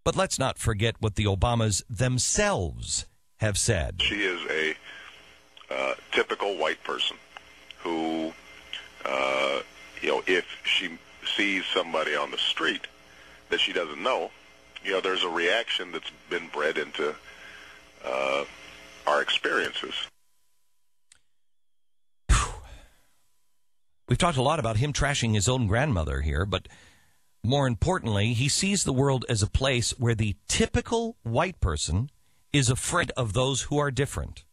But let's not forget what the Obamas themselves have said. She is a typical white person who, if she sees somebody on the street that she doesn't know, there's a reaction that's been bred into our experiences. We've talked a lot about him trashing his own grandmother here, but more importantly, he sees the world as a place where the typical white person is afraid of those who are different.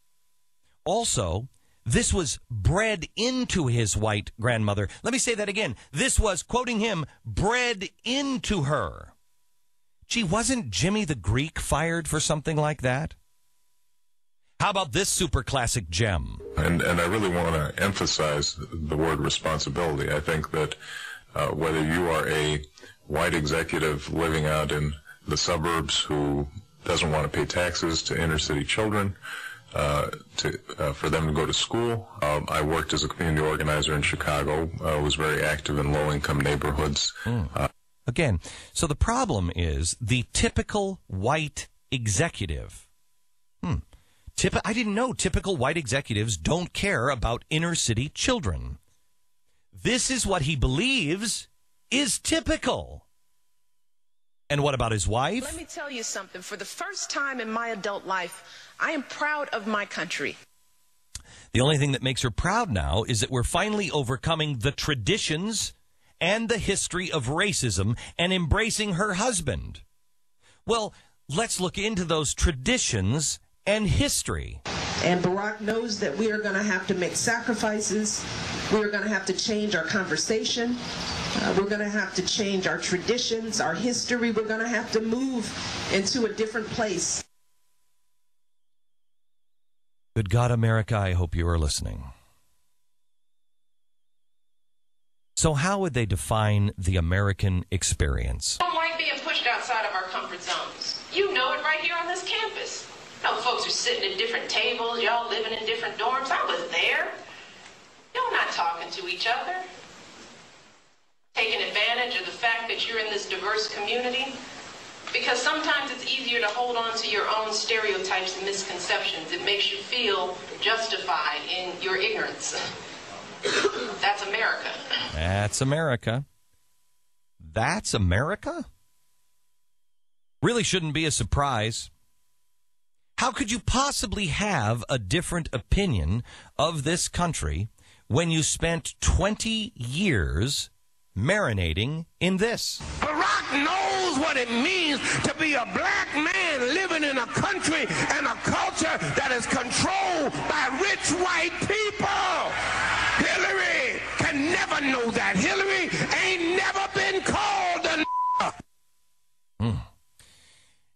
Also, this was bred into his white grandmother. Let me say that again. This was, quoting him, bred into her. Gee, wasn't Jimmy the Greek fired for something like that? How about this super classic gem? And I really want to emphasize the word responsibility. I think that whether you are a white executive living out in the suburbs who doesn't want to pay taxes to inner city children, for them to go to school. I worked as a community organizer in Chicago. I was very active in low-income neighborhoods. Again, so the problem is the typical white executive. I didn't know typical white executives don't care about inner-city children. This is what he believes is typical. And what about his wife? Let me tell you something. For the first time in my adult life, I am proud of my country. The only thing that makes her proud now is that we're finally overcoming the traditions and the history of racism and embracing her husband. Well, let's look into those traditions and history. And Barack knows that we are going to have to make sacrifices. We are going to have to change our conversation. We're going to have to change our traditions, our history. We're going to have to move into a different place. Good God, America, I hope you are listening. So how would they define the American experience? I don't like being pushed outside of our comfort zones. You know it right here on this campus. Folks are sitting at different tables, y'all living in different dorms. I was there. Y'all not talking to each other. Taking advantage of the fact that you're in this diverse community. Because sometimes it's easier to hold on to your own stereotypes and misconceptions. It makes you feel justified in your ignorance. That's America. That's America. That's America? Really shouldn't be a surprise. How could you possibly have a different opinion of this country when you spent 20 years marinating in this? Barack knows what it means to be a black man living in a country and a culture that is controlled by rich white people. Hillary can never know that. Hillary ain't never been called a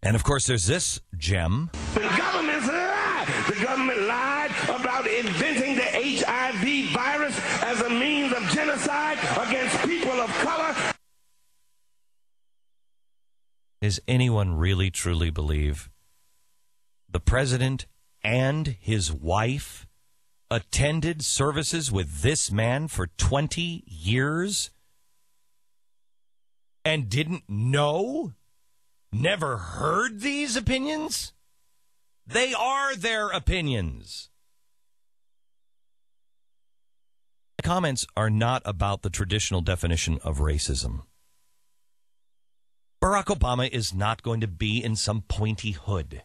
And, of course, there's this gem. The government's lied. The government lied about inventing the HIV virus as a means of genocide against people of color. Does anyone really, truly believe the president and his wife attended services with this man for 20 years and didn't know? Never heard these opinions? They are their opinions. The comments are not about the traditional definition of racism. Barack Obama is not going to be in some pointy hood.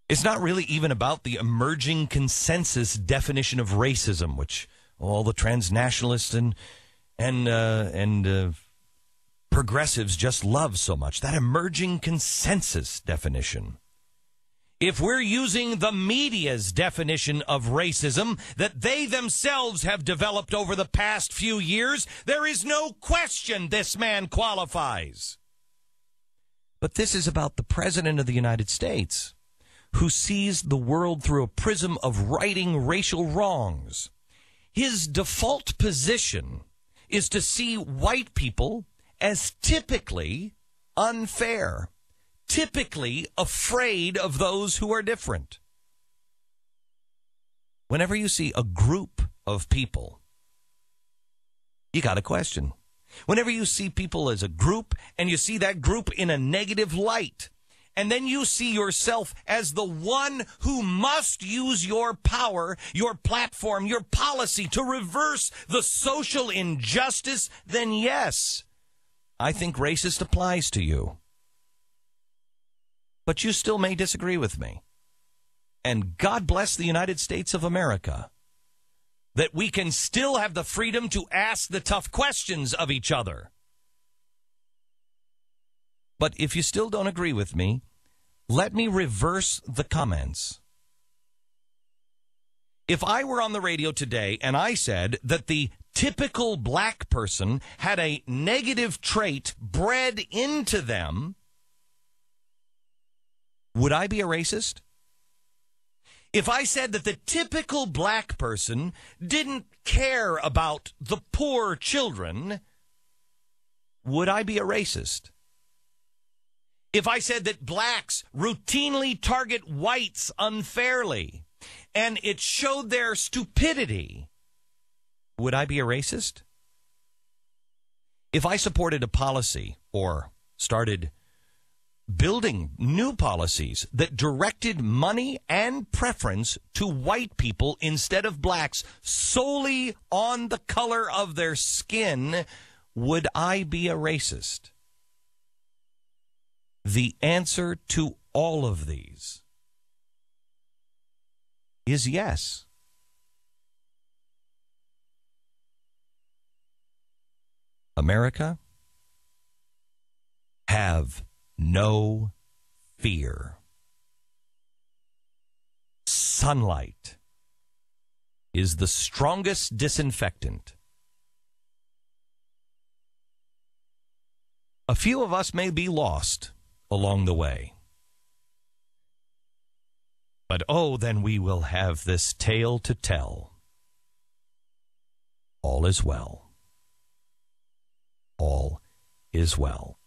It's not really even about the emerging consensus definition of racism, which all the transnationalists and progressives just love so much, that emerging consensus definition. If we're using the media's definition of racism that they themselves have developed over the past few years, there is no question this man qualifies. But this is about the President of the United States, who sees the world through a prism of righting racial wrongs. His default position is to see white people as typically unfair, typically afraid of those who are different. Whenever you see a group of people, you got to question, Whenever you see people as a group and you see that group in a negative light, and then you see yourself as the one who must use your power, your platform, your policy to reverse the social injustice, then yes, I think racist applies to you. But you still may disagree with me. And God bless the United States of America, that we can still have the freedom to ask the tough questions of each other. But if you still don't agree with me, let me reverse the comments. If I were on the radio today and I said that the typical black person had a negative trait bred into them, would I be a racist? If I said that the typical black person didn't care about the poor children, would I be a racist? If I said that blacks routinely target whites unfairly and it showed their stupidity, would I be a racist? If I supported a policy or started building new policies that directed money and preference to white people instead of blacks solely on the color of their skin, would I be a racist? The answer to all of these is yes. America, have no fear. Sunlight is the strongest disinfectant. A few of us may be lost along the way. But oh, then we will have this tale to tell. All is well. All is well.